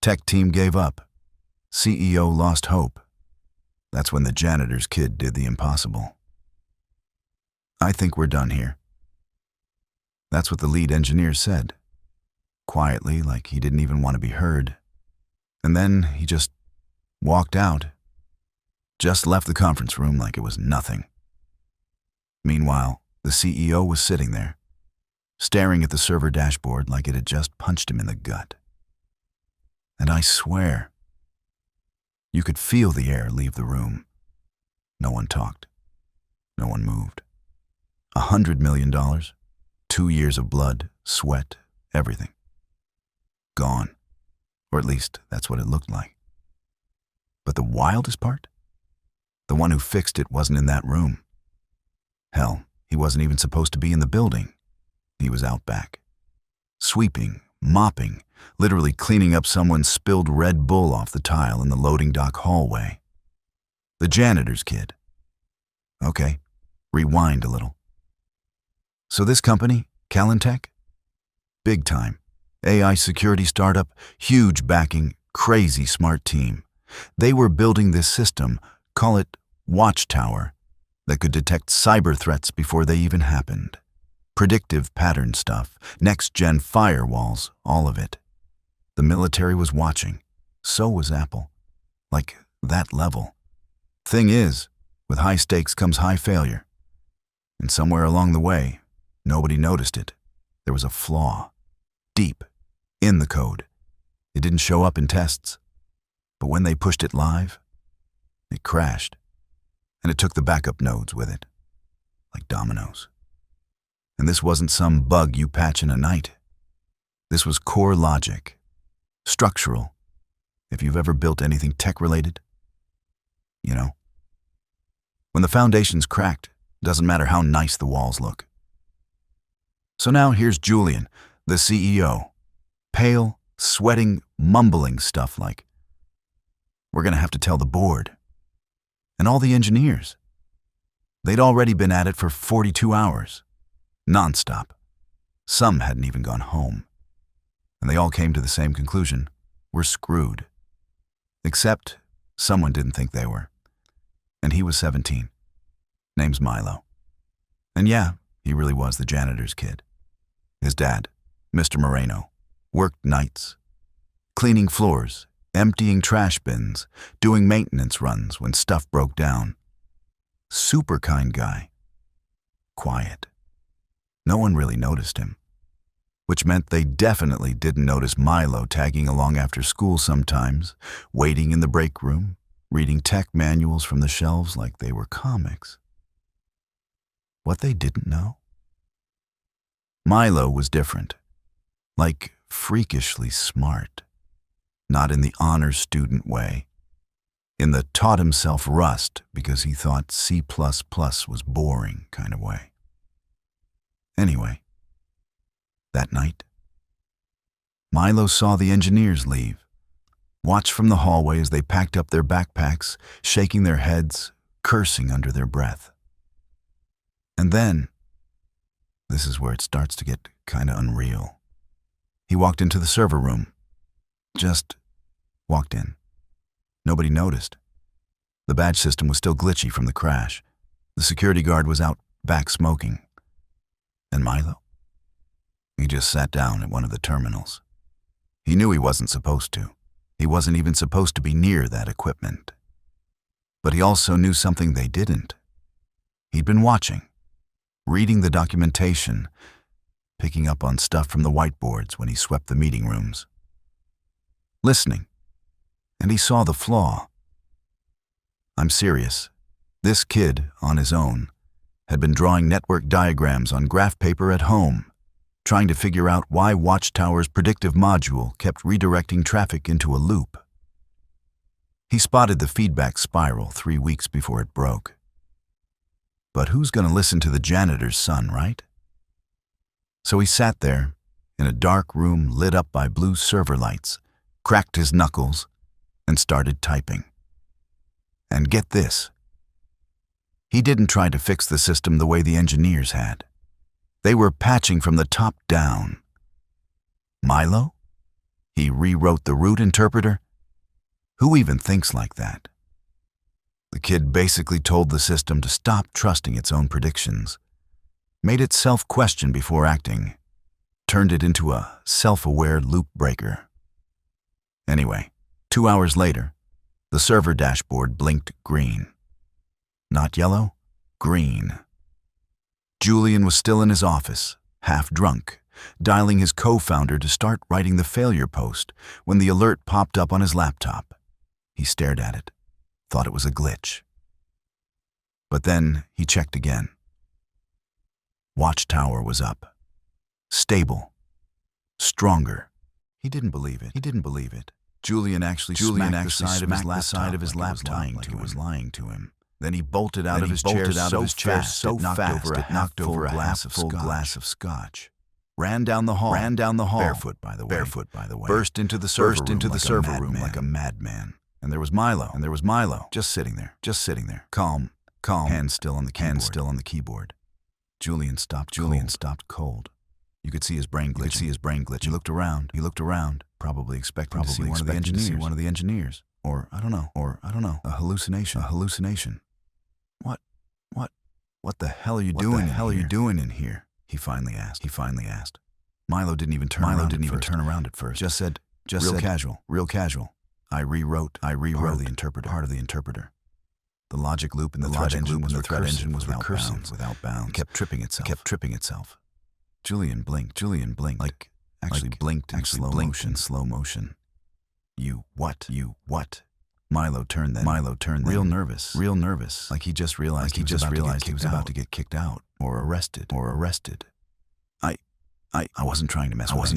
Tech team gave up. CEO lost hope. That's when the janitor's kid did the impossible. "I think we're done here." That's what the lead engineer said, quietly, like he didn't even want to be heard. And then he just walked out, just left the conference room like it was nothing. Meanwhile, the CEO was sitting there, staring at the server dashboard like it had just punched him in the gut. And I swear, you could feel the air leave the room. No one talked. No one moved. $100 million, 2 years of blood, sweat, everything. Gone. Or at least that's what it looked like. But the wildest part? The one who fixed it wasn't in that room. Hell, he wasn't even supposed to be in the building. He was out back, sweeping, mopping, literally cleaning up someone's spilled Red Bull off the tile in the loading dock hallway. The janitor's kid. Okay, rewind a little. So this company, Calentech? Big time. AI security startup, huge backing, crazy smart team. They were building this system, call it Watchtower, that could detect cyber threats before they even happened. Predictive pattern stuff, next-gen firewalls, all of it. The military was watching. So was Apple. Like that level. Thing is, with high stakes comes high failure. And somewhere along the way, nobody noticed it. There was a flaw. Deep. In the code. It didn't show up in tests. But when they pushed it live, it crashed. And it took the backup nodes with it. Like dominoes. And this wasn't some bug you patch in a night. This was core logic. Structural. If you've ever built anything tech-related. You know. When the foundation's cracked, doesn't matter how nice the walls look. So now here's Julian, the CEO. Pale, sweating, mumbling stuff like, "We're going to have to tell the board." And all the engineers. They'd already been at it for 42 hours. Non-stop. Some hadn't even gone home. And they all came to the same conclusion. We're screwed. Except someone didn't think they were. And he was 17. Name's Milo. And yeah, he really was the janitor's kid. His dad, Mr. Moreno, worked nights. Cleaning floors, emptying trash bins, doing maintenance runs when stuff broke down. Super kind guy. Quiet. No one really noticed him. Which meant they definitely didn't notice Milo tagging along after school sometimes, waiting in the break room, reading tech manuals from the shelves like they were comics. What they didn't know? Milo was different. Like freakishly smart. Not in the honor student way. In the taught himself Rust because he thought C++ was boring kind of way. Anyway, that night, Milo saw the engineers leave, watched from the hallway as they packed up their backpacks, shaking their heads, cursing under their breath. And then, this is where it starts to get kind of unreal. He walked into the server room. Just walked in. Nobody noticed. The badge system was still glitchy from the crash. The security guard was out back smoking. And Milo? He just sat down at one of the terminals. He knew he wasn't supposed to. He wasn't even supposed to be near that equipment. But he also knew something they didn't. He'd been watching, reading the documentation, picking up on stuff from the whiteboards when he swept the meeting rooms. Listening. And he saw the flaw. I'm serious. This kid, on his own, had been drawing network diagrams on graph paper at home, trying to figure out why Watchtower's predictive module kept redirecting traffic into a loop. He spotted the feedback spiral 3 weeks before it broke. But who's going to listen to the janitor's son, right? So he sat there, in a dark room lit up by blue server lights, cracked his knuckles, and started typing. And get this. He didn't try to fix the system the way the engineers had. They were patching from the top down. Milo? He rewrote the root interpreter? Who even thinks like that? The kid basically told the system to stop trusting its own predictions, made it self-question before acting, turned it into a self-aware loop breaker. Anyway, 2 hours later, the server dashboard blinked green. Not yellow, green. Julian was still in his office, half drunk, dialing his co-founder to start writing the failure post when the alert popped up on his laptop. He stared at it, thought it was a glitch. But then he checked again. Watchtower was up. Stable. Stronger. He didn't believe it. Julian actually smacked the side of his laptop like it was lying to him. Then he bolted out of his chair so fast it knocked over a full glass of scotch. Ran down the hall, barefoot by the way, burst into the server room like a madman. And there was Milo, just sitting there, calm, hands still on the keyboard. Julian stopped cold. You could see his brain glitch. He looked around, probably expecting to see one of the engineers. Or I don't know, a hallucination. What the hell are you doing in here? He finally asked. Milo didn't even turn around at first. Just said, real casual. I rewrote part of the interpreter. The logic loop in the thread engine was without bounds. It kept tripping itself. Julian blinked, blinked in slow motion. You what? Milo turned then. Real nervous. Like he just realized he was about to get kicked out or arrested. I wasn't trying to mess with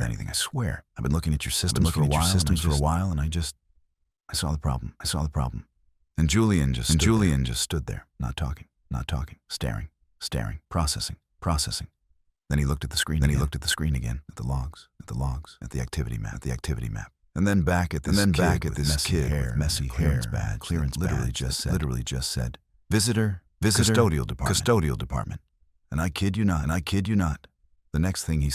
anything, I swear. I've been looking at your systems for a while and I saw the problem. And Julian just stood there, not talking, staring, processing. Then he looked at the screen again, at the logs, at the activity map. And then back at this kid with messy hair, clearance literally just said, visitor, custodial department. And I kid you not. The next thing he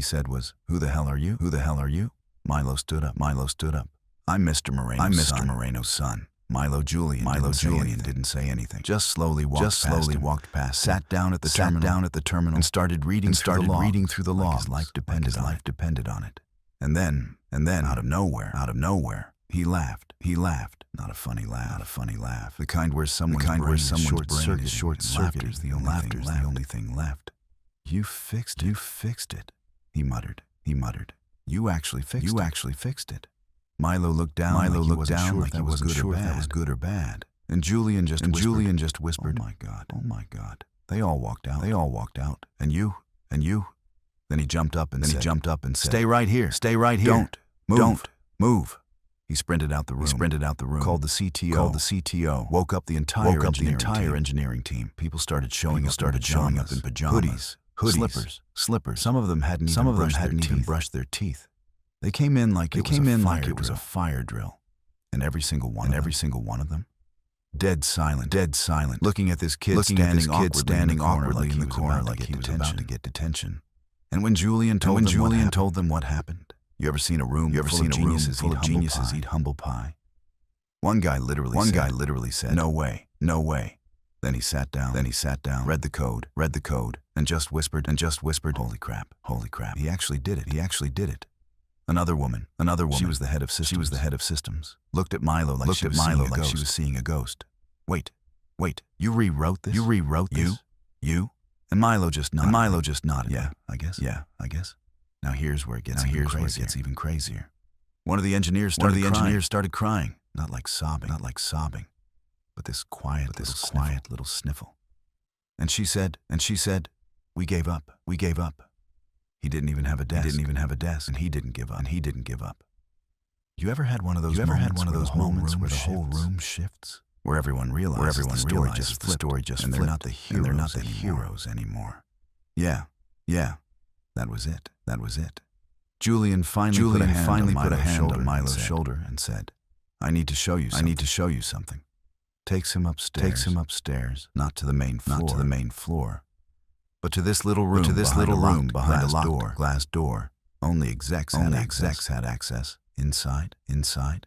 said was, who the hell are you? Milo stood up. I'm Mr. Moreno's son. Milo Julian didn't say anything. Just slowly walked past, sat down at the terminal, and started reading through the logs. Life depended on it. And then, out of nowhere, he laughed. Not a funny laugh. The kind where someone's brain is short-circuited. The only thing left. You fixed it. He muttered. You actually fixed it. Milo looked down like he wasn't sure if that was good or bad. And Julian just whispered, Oh my God. They all walked out. And you? Then he jumped up and said, Stay right here. Don't move. He sprinted out the room. Called the CTO. Woke up the entire engineering team. People started showing up in pajamas, hoodies, slippers. Some of them hadn't even brushed their teeth. They came in like it was a fire drill. And every single one of them, dead silent, looking at this kid standing awkwardly in the corner like he was about to get detention. And when Julian told them what happened, you ever seen a room full of geniuses eat humble pie? One guy literally said, No way. Then he sat down, read the code, and just whispered, Holy crap. He actually did it. Another woman. She was the head of systems. Looked at Milo like she was seeing a ghost. Wait. You rewrote this? You? And Milo just nodded. Yeah, I guess. Now here's where it gets even crazier. One of the engineers started crying, not like sobbing, but this quiet little sniffle. And she said, "We gave up. He didn't even have a desk, and he didn't give up. You ever had one of those moments where the whole room shifts? Where everyone realizes the story just flipped, and they're not the heroes anymore. Yeah, that was it. Julian finally put a hand on Milo's shoulder and said, I need to show you something. Takes him upstairs, not to the main floor, but to this little room behind a locked glass door. Only execs had access. Inside,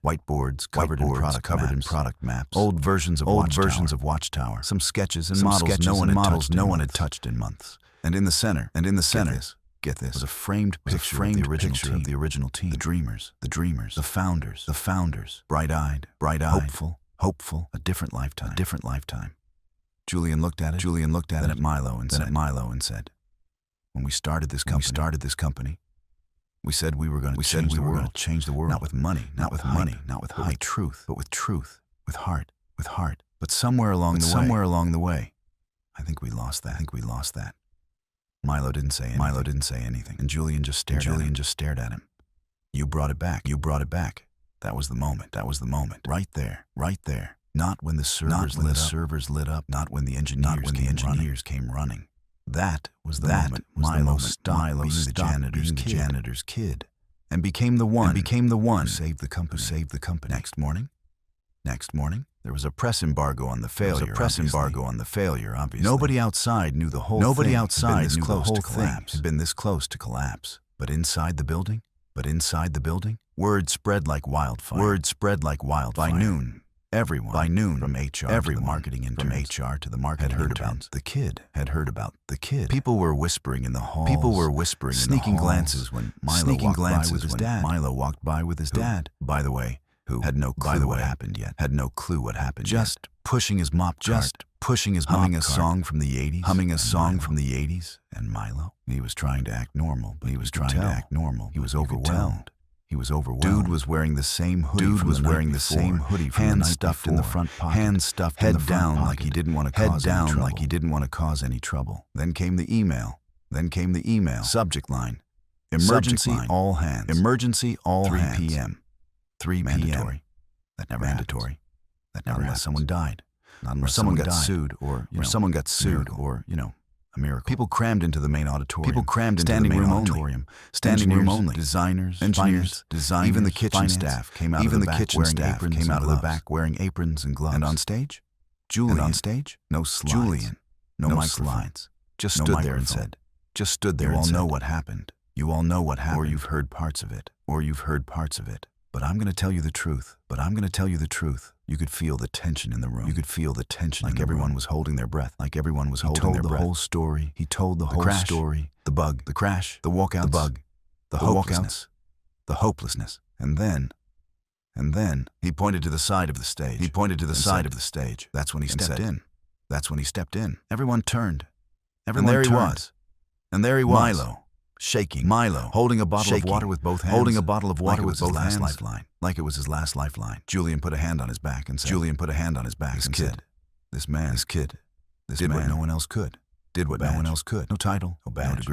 whiteboards covered in product maps, old versions of Watchtower, some sketches and models no one had touched in months. And in the center, get this, was a framed picture of the original team. The dreamers, the founders, bright-eyed, hopeful, a different lifetime. Julian looked at it, then at Milo and said, when we started this company, we said we were going to change the world. Not with money, not with hype, but with truth, with heart. But somewhere along the way, I think we lost that. Milo didn't say anything. And Julian just stared at him. You brought it back. That was the moment. Right there. Not when the servers lit up. Not when the engineers came running. That was the moment Milo stopped being the janitor's kid and became the one who saved the company. Next morning, there was a press embargo on the failure. Obviously. Nobody outside knew the whole thing had been this close to collapse. But inside the building, word spread like wildfire. By noon, everyone from HR to the marketing interns, had heard about the kid. People were whispering in the halls. Sneaking glances when Milo walked by with his dad. By the way, who had no clue what happened yet. Just pushing his mop cart. Humming a song from the 80s. And Milo, he was trying to act normal, but he was overwhelmed. Dude was wearing the same hoodie hands stuffed in the front pocket, head down like he didn't want to cause any trouble. Then came the email. Subject line: emergency, all hands. 3 p.m. Mandatory. That never mandatory. That never unless someone died. Not unless someone got sued or a miracle. People crammed into the main auditorium. Standing room only. Designers, engineers, even the kitchen staff came out of the back wearing aprons and gloves. And on stage? Julian. No slides. Julian. No slides. Just stood there and said, You all know what happened. Or you've heard parts of it. But I'm going to tell you the truth. You could feel the tension in the room. Like everyone was holding their breath. He told the whole story. The bug. The crash. The walkouts. The bug. The walkouts. The hopelessness. And then he pointed to the side of the stage. That's when he stepped in. Everyone turned. And there he was. Milo. Shaking. Holding a bottle of water with both hands. Like it was his last lifeline. Julian put a hand on his back and said, This man did what no one else could. No title, no badge,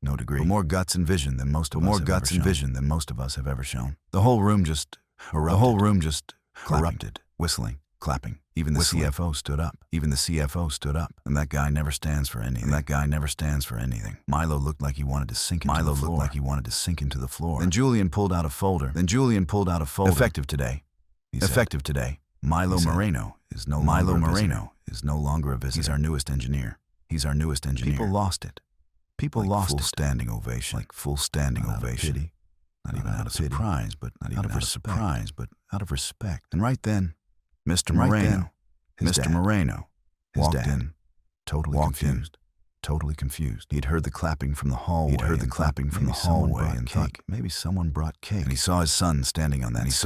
no degree. But more guts and vision than most of us have ever shown. The whole room just erupted, whistling, clapping. Even the CFO stood up. And that guy never stands for anything. Milo looked like he wanted to sink into the floor. Then Julian pulled out a folder. Effective today. Milo Moreno is no longer a visitor. He's our newest engineer. People lost it. Full standing ovation. Pity. Not even out of surprise, but out of respect. And right then, Mr. Moreno walked in, totally confused. He'd heard the clapping from the hallway and thought maybe someone brought cake. And he saw his son standing on that stage.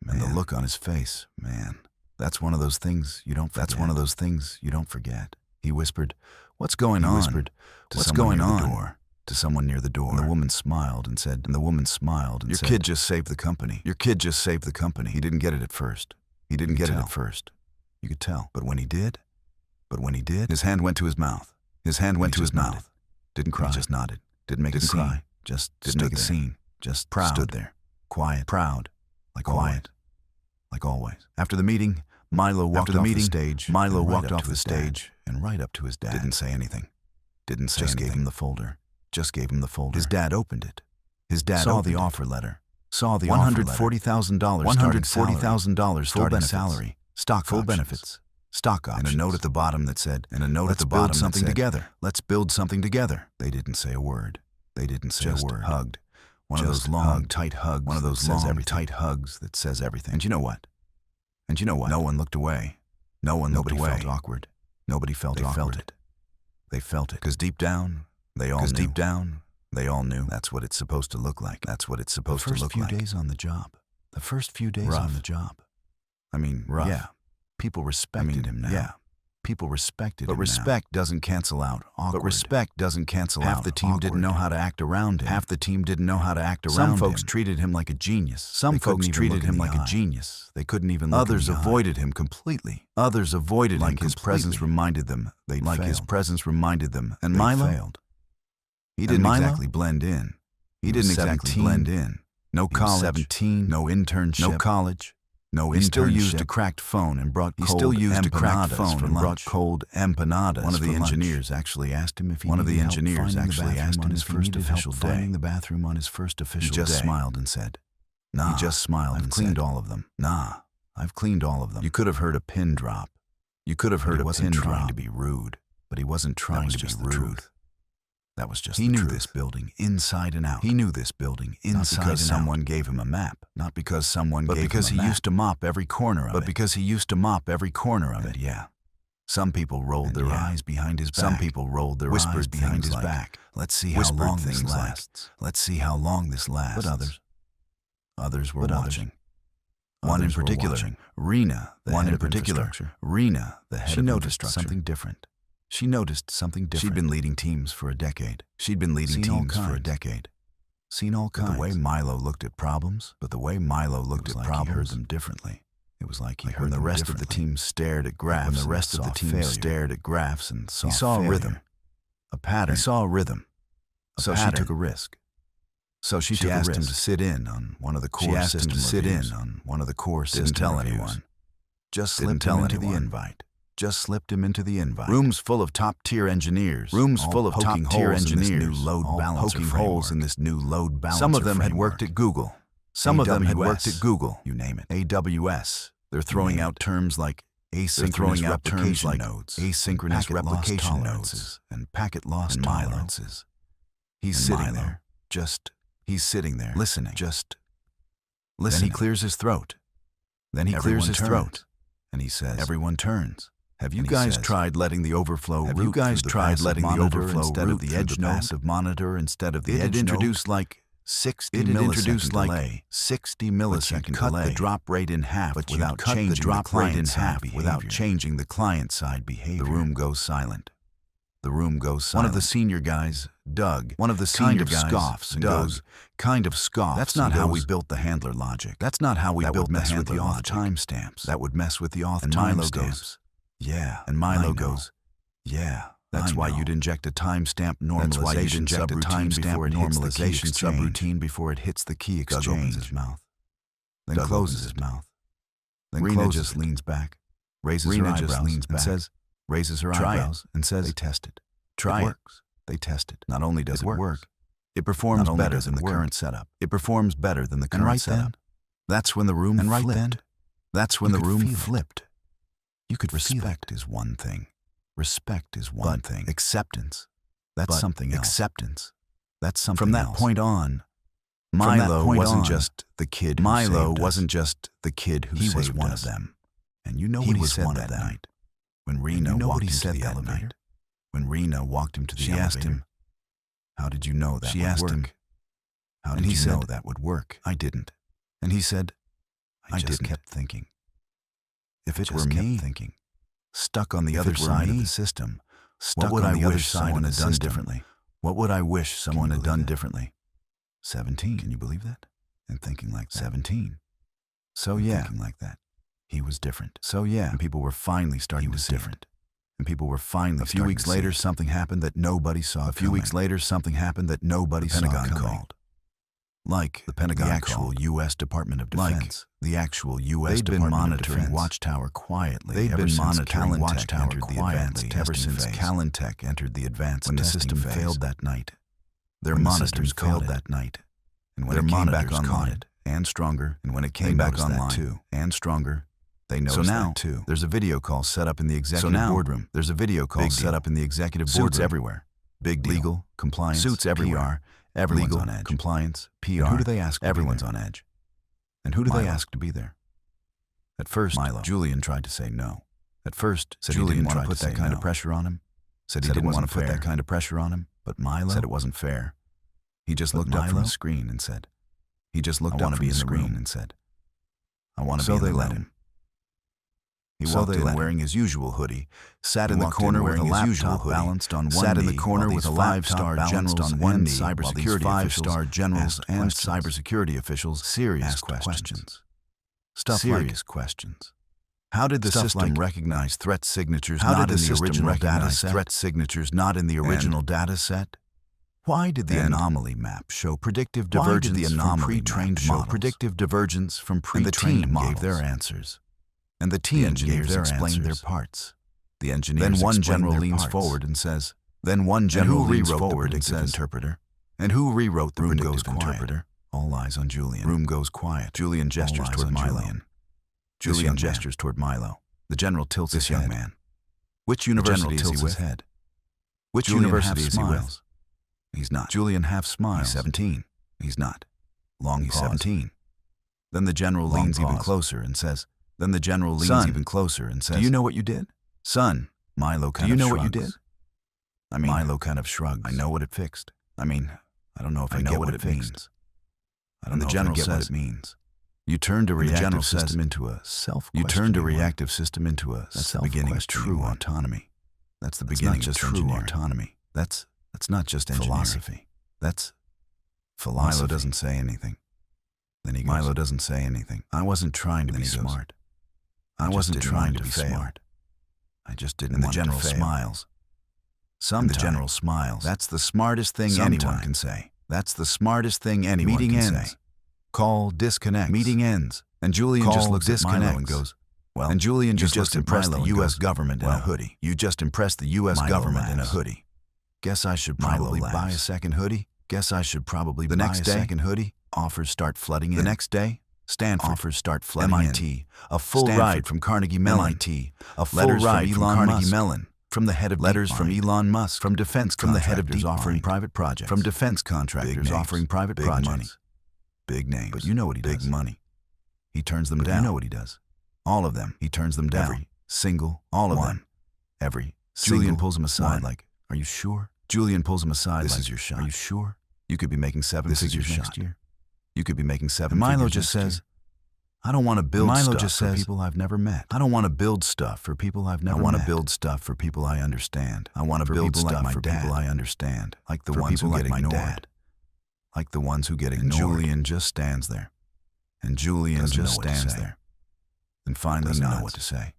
And the look on his face, man. That's one of those things you don't forget. He whispered, "What's going on?" To someone near the door. And the woman smiled and said, Your kid just saved the company. He didn't get it at first. You could tell. But when he did, his hand went to his mouth. Didn't cry. He just nodded. Didn't make a scene. Just proud. Stood there. Quiet. Proud. Like always. After the meeting, Milo walked off the stage and right up to his dad. Didn't say anything. Gave him the folder. His dad opened it. Saw the offer letter. $140,000 starting salary. Stock full benefits. stock options, and a note at the bottom that said, something together. Let's build something together. They didn't say a word. They didn't say a word. Hugged. One of those long, tight hugs. One of those long, tight hugs that says everything. And you know what? No one looked away. Nobody felt awkward. Nobody felt awkward. Felt it. They felt it. Because deep down, they all knew. That's what it's supposed to look like. That's what it's supposed to look like. The first few days on the job. The first few days on the job. I mean, rough. Yeah. People respected him now. Yeah. People respected him now. But respect doesn't cancel out awkward. Half the team didn't know how to act around him. Some folks treated him like a genius. They couldn't even look Others avoided him completely. His presence reminded them they'd failed. And Milo failed. He didn't exactly blend in. No college. 17. No internship. No college. He still used a cracked phone and brought cold empanadas. One of the engineers actually asked him if he needed help finding the bathroom on his first official day. He just smiled and said, "Nah, I've cleaned all of them. You could have heard a pin drop. He wasn't trying to be rude. That was just the truth. He knew this building inside and out. Not because someone gave him a map. But because he used to mop every corner of it. Yeah. Some people rolled their eyes behind his back. Whispered behind his back. Let's see how long this lasts. But others were watching. One in particular, Rena, the head of infrastructure, something different. She noticed something different. She'd been leading teams for a decade. Seen all kinds. But the way Milo looked at problems, he heard them differently. It was like he heard the rest of the team stared at graphs. And saw a rhythm, a pattern. So she took a risk. She asked him to sit in on one of the core systems. Didn't tell anyone. Just slipped him into the invite. Rooms full of top-tier engineers. Poking holes in this new load balancer. Some of them had worked at Google. You name it. AWS. They're throwing out terms like asynchronous replication nodes, and packet loss tolerances. He's sitting there, listening. Then he clears his throat. And he says, "Everyone turns. Have you guys tried letting the overflow route through the passive monitor instead of the edge node? It'd introduce like 60 millisecond delay. Cut the drop rate in half without changing the client-side behavior. The room goes silent. One of the senior guys, Doug, scoffs and goes, "That's not how we built the handler logic. That would mess with the auth timestamps. And Milo goes, "Yeah." And Milo goes, "Yeah. That's why you'd inject a timestamp normalization subroutine before it hits the key exchange." Doug opens his mouth, then closes his mouth. Then Rena just leans back, raises her eyebrows, and says, "They tested. Try it. They tested. Not only does it work, it performs better than the current setup. That's when the room flipped. You could respect is one thing. Acceptance. That's something else. From that point on, Milo wasn't just the kid who he was one of them. And you know what he said that night. When Rena walked him to the elevator. She asked him, "How did you know that would work?" And he said, "That would work. I didn't." And he said, "I just kept thinking. If it were me, stuck on the other side of the system, what would I wish someone had done differently? 17, can you believe that? And thinking like that. 17. So yeah, thinking like that. He was different. And people were finally starting to see it. A few weeks later, something happened that nobody saw coming. The Pentagon called. The actual U.S. Department of Defense. They'd been monitoring Watchtower quietly ever since Calentech entered the advanced when the system failed that night. Their monitors failed that night. And when it came back online, and stronger, and when it came back online, and stronger, They noticed So now, that too. there's a video call set up in the executive boardroom. There's a video call set up in the executive boardroom. Suits everywhere. Big deal. Legal, compliance, Suits everywhere. PR, everyone's Legal, on edge. compliance, PR. And who do they ask? Everyone's on edge. And who do they Milo. ask to be there? At first, Milo. Julian tried to say no. At first, Said Julian he didn't want tried to put to that say kind no. of pressure on him. Said he Said it didn't want wasn't to put fair. that kind of pressure on him. But Milo Said it wasn't fair. He just But looked up from Milo? the screen and said, he just looked I up wanna from be the in the screen room. and said, I want to So be in they the let room. him. He So walked they in let him. wearing his usual hoodie, sat He in the walked in corner with a wearing his laptop usual hoodie, balanced on one sat in the knee, corner while with these a five-star laptop generals balanced on and one knee, cybersecurity while these officials five-star generals asked and questions. cybersecurity officials Serious asked questions. Stuff Serious like, questions. How did the Stuff system like, recognize threat signatures how not did in the the system original data recognize set? threat signatures not in the original data set? Why did the And anomaly map show predictive why did divergence the from anomaly pre-trained map show models? predictive divergence from And the pre-trained team models? gave their answers. And the team engineers gave their explained their answers. parts. The Then engineers one explained general their leans parts. forward and says, Then one and general who leans rewrote the forward and predictive says, interpreter? And who rewrote the Room predictive goes quiet. interpreter? All eyes on Julian. Room goes quiet. Julian gestures eyes toward on Milo. Julian. Julian young man. gestures toward Milo. The general tilts This his young head. man. Which The general university is tilts he his with? head. Which Julian university half is he with? smiles. He's not. Julian half smiles. He's 17. He's not. Long He's pause. 17. Then the general Long leans even pause. closer and says, Then the general leans Son, even closer and says, Do you know what you did? Son, Milo kind Do you of know shrugs. what you did? I mean, Milo kind of shrugs. I know what it fixed. I mean, I don't know if I, know get what what it it means. fixed. I don't And know the if general I get what says, it means. You turned a And the general reactive says, system into a self-questioning You turned a one. reactive system into a That's the beginning of self-questioning true one. autonomy. That's the That's beginning not just of true engineering. autonomy. That's not just Engineering. philosophy. That's Philosophy. Milo doesn't say anything. Then he goes, Milo doesn't say anything. I wasn't trying to Then be he goes, smart. I I just wasn't didn't trying want to to be fail. smart. I just didn't And the want general to fail. smiles. And Sometime. the general smiles. That's the smartest thing Sometime. anyone can say. That's the smartest thing anyone Meeting can ends. say. Call disconnects. Meeting ends. And Julian just Call looks at Milo and disconnects. goes, Well, and Julian you just just looks at impressed Milo the and U.S. goes, government in a well, hoodie. You just impressed the U.S. Milo government in a laughs. hoodie. Guess I should Milo probably buy a laughs. second hoodie. Guess I should probably The buy next a day, second hoodie. Offers start flooding in. The next day, Stanford offers start flooding MIT, a full Stanford, ride from Carnegie Mellon. MIT, a full letters ride from from Elon Carnegie Musk, Mellon. From the head of letters DeepMind. from Elon Musk, From defense from the head of contractors offering DeepMind, private projects. from defense contractors names, offering private big projects. money. Big names. But you know what he Big does. money. He turns them But down. you know what he does. All of them. He turns them down. Every single, all of one. them. Every. Julian Julian pulls him aside one. like, Are you sure? Julian pulls him aside This like, is your shot. Are you sure? You could be making seven This is figures your next shot. year. You could be making seven And Milo figures just next says, year. I don't want to build Milo stuff just for says, people I've never met. I don't want to build stuff for people I've never I want to met. build stuff for people I understand. I want to for build people like stuff my for dad. people I understand. Like the For ones people who like get my ignored. dad. Like the ones who get And ignored. Julian just stands there. And Julian Doesn't just know what to stands say. there. And finally Doesn't know nods. what to say.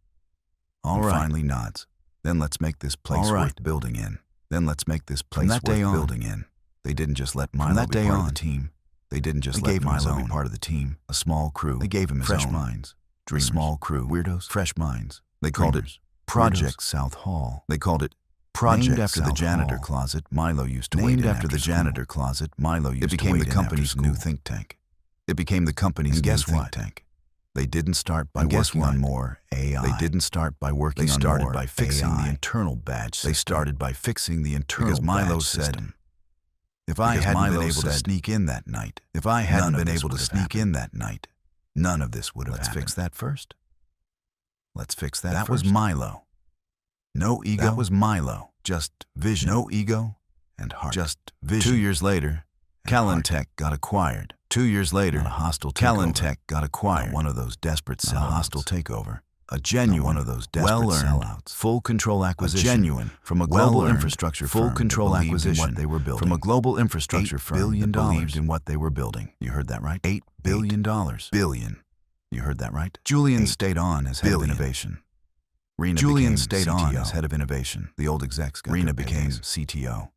All And right. finally nods. Then let's make this place All right. worth building in. Then let's make this place that day worth on, building in. They didn't just let Milo that be day part of on, the team. They didn't just they let gave him his Milo be own. part of the team. A small crew. They gave him his fresh own. minds. Dreamers. A small crew. Weirdos. Fresh minds. They called Dreamers. it Project Weirdos. South Hall. They called it Project Named after the South janitor Hall. closet Milo used to Named wait in after the school. janitor closet Milo used It to became wait the in company's after new school. think tank. It became the company's And new guess think what? tank. They didn't start by And guess working what? on more AI. They didn't start by working They on started more by fixing AI. the internal badge They system. started by fixing the internal Because Milo badge said, system. If I because hadn't Milo been able to said, sneak in that night, if I hadn't none of been this able to would have sneak happened. in that night, none of this would have Let's happened. fix that first. Let's fix that That first. was Milo. No ego. That was Milo. Just vision. No ego and heart. Just vision. 2 years later, Calentech got acquired. 2 years later, Not a hostile takeover. Calentech got acquired. Not one of those desperate Not a sellouts. hostile takeover. A genuine, Not one of those desperate well-earned, sellouts. full control acquisition. genuine, from a global well-earned, infrastructure full firm that control believed in acquisition what they were building. from a global infrastructure $8 firm billion that believed in what they were building. You heard that right? $8 billion. Billion. You heard that right? Julian 8 stayed on as head billion. of innovation. Rena Julian became stayed CTO. on as head of innovation. The old execs got Rena their became paydays. CTO.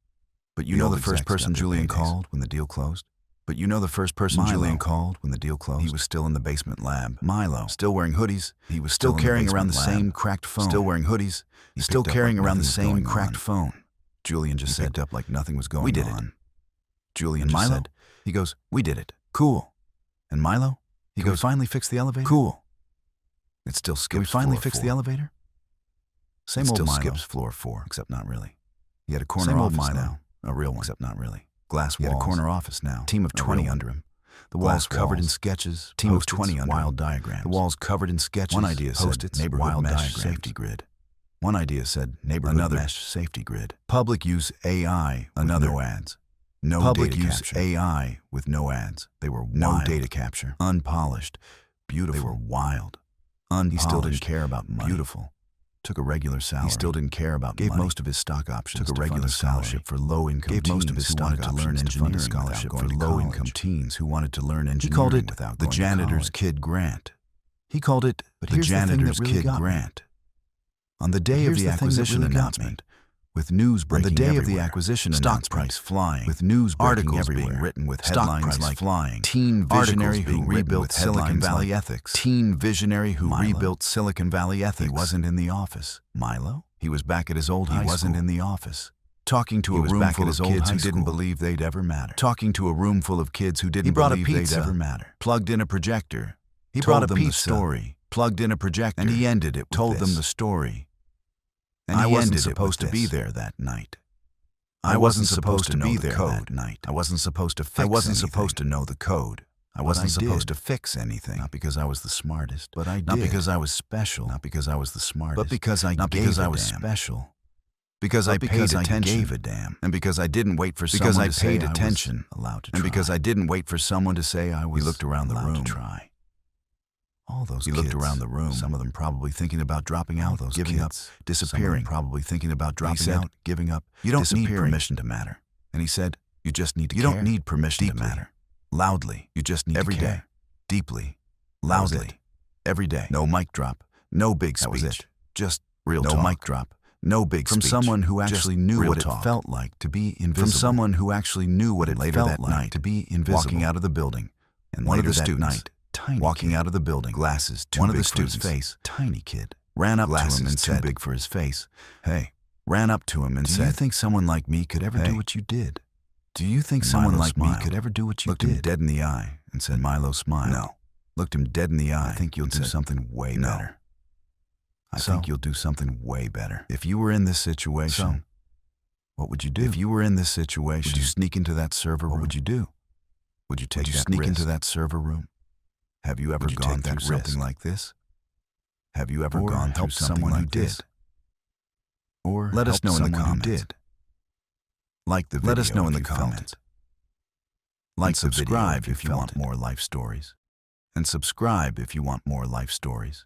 But you The know old the first execs got person their Julian paydays. called when the deal closed? But you know the first person Milo. Julian called when the deal closed? He was still in the basement lab. Milo. Still wearing hoodies. He was Still in the carrying around the basement lab. same cracked phone. Still wearing hoodies. He's still picked up carrying like around the nothing was same going cracked on. phone. Julian just He said, picked up like nothing was going "We did on. it." Julian And just Milo? said, he goes, We did it. "Cool." And Milo? He Can we goes, finally fix the elevator? "Cool." It still skips Did we finally floor fix 4. the elevator? Same It old still Milo. skips floor 4, except not really. He had a corner Same old office Milo. now. A real one, except not really. Glass He walls. had a corner office now. Team of A real 20 one. under him. The Glass walls covered in walls. sketches. Team of Post-its, 20 under wild him. diagrams. The walls covered in sketches. One idea said Post-its, neighborhood wild mesh diagrams. safety grid. One idea said neighborhood Another mesh safety grid. public use AI. Another with no ads. No public data use capture. AI with no ads. They were No wild. data capture. Unpolished. Beautiful. They were wild. Unpolished. He still didn't care about money. Beautiful. Took a regular salary. He still didn't care about Gave money. most of his stock options. Took a to fund regular scholarship for low-income Gave teens most of his who stock wanted to learn options to fund a engineering scholarship without for going to low-income college. Teens who wanted to learn engineering He called it without the going to janitor's college. kid grant. He called it But the here's the thing that janitor's really kid got me. grant. On the day of Here's the the thing that acquisition really got me. announcement, with news breaking On the day of the everywhere, acquisition stock announcement, price flying, with news breaking articles everywhere, being written with stock headlines price like flying, "Teen visionary articles who being written rebuilt with Silicon headlines Valley like, ethics." teen visionary who Milo. rebuilt Silicon Valley ethics. He wasn't in the office. Milo? He was back at his old He high wasn't school. in the office. Talking to He a was room back full at of his old kids high who didn't school. believe they'd ever matter. Talking to a room full of kids who didn't brought a believe pizza. they'd ever matter. Plugged in a projector. He Told brought a them the pizza. story. Plugged in a projector. And he ended it with Told them this. the story. And I he wasn't ended it supposed to with be this. there that night. I wasn't supposed to be know the there code. that night. I wasn't supposed to fix I wasn't anything. supposed to know the code. I But wasn't I supposed did. to fix anything. Not because I was the smartest. But I Not did. because I was special. Not because I was the smartest. But because I Not gave because a I was damn. special. Because But I because paid I attention. gave a damn. And because I didn't wait for Because someone I to say paid I was attention. allowed to And try. because I didn't wait for someone to say I was He looked around the allowed room. to try. All those He kids. looked around the room. Some of them probably thinking about dropping All out, those giving up, kids. Some of them disappearing. probably thinking about And dropping he said, out, giving up. You don't need disappearing. permission to matter. And he said, You just need to you care. don't need permission Deeply. to matter. Loudly. You just need Every to care. day. Deeply. That was Loudly. it. Every day. No mic drop. No big That was speech. it. Just Real no talk. mic drop. No big From speech. someone who Just actually knew real what talk. it felt like to be invisible. From someone who actually knew what it Later felt that like night, to be invisible. walking out of the building. And One of later the that students, night, tiny walking kid, out of the building, glasses too one of big the for his students, face, tiny kid, ran up glasses to him and too said, big for his face, Hey, ran up to him and do said, you think someone like me could ever Hey, do what you did? do you think And someone Milo like smiled, me could ever do what you looked did? him dead in the eye, and said, Milo smiled. No. Looked him dead in the eye. I think you'll and do said, something way No. better. I So, think you'll do something way better. If you were in this situation, What would you do? if you were in this situation, Would you sneak into that server room? what would you do? Would you take Would you that sneak risk? into that server room? Have you ever Would you gone take that through something risk? like this? Have you ever Or gone through helped something someone like who did? this? Or Let us help know in the someone who comments. did. Like the video Let us know in if the you felt comments. it. Like And subscribe video if you want felt it. more life stories. And subscribe if you want more life stories.